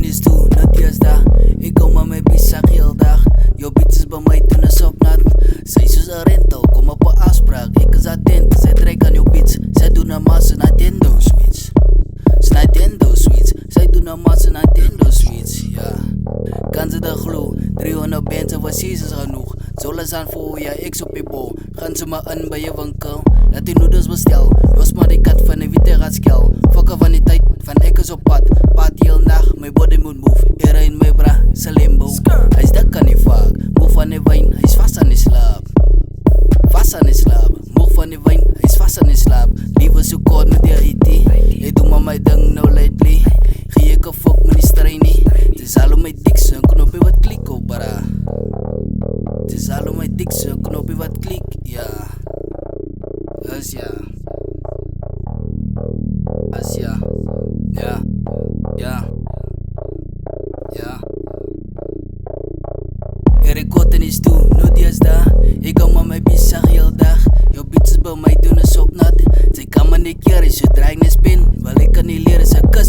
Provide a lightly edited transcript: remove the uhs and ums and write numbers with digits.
in is toe, not Dinsdag. Ik kom maar mijn bizak heel dag. Jouw bitch is bij mij toen is op nat. Zij is een rental, kom op een afspraak. Ik is attent, zij trekt aan jouw bitch. Zij doen een massa Nintendo Switch. Nintendo Switch, zij doen een massa Nintendo Switch, ja. Kan ze de gloe, 300 bands was seasons genoeg. Zolas aan voor, ja, ik op je bol. Gaan ze maar in bij je winkel. Laat die noedels bestel. Los maar die kat van de witte ratskel. Fokken van die tijd, van ik is op pad. Paat heel nacht, mijn body moet move. Era in mijn bra, Salimbo. Hij is dat kan niet vaak. Moeg van die wijn, hij is vast aan die slaap. Vast aan die slaap. Moeg van die wijn, hij is vast aan die slaap. Liever zo kort met die IT. Ik doe maar mijn ding nou lightly. Gie ik een fok met die strainy. Het is al om mijn dikse, een knopje wat klik op bara. Het is al om mijn dikse, een knopje wat klik, ja. Dus ja. Dus ja. Ja. Ja. Ja. Ik kot en is toe, no Dinsdag. Ik kom maar mijn bizar heel dag. Jouw bitches bij mij doen is op nat. Zij kan me niet keren, ze draait een spin. Wel ik kan niet leren, ze kan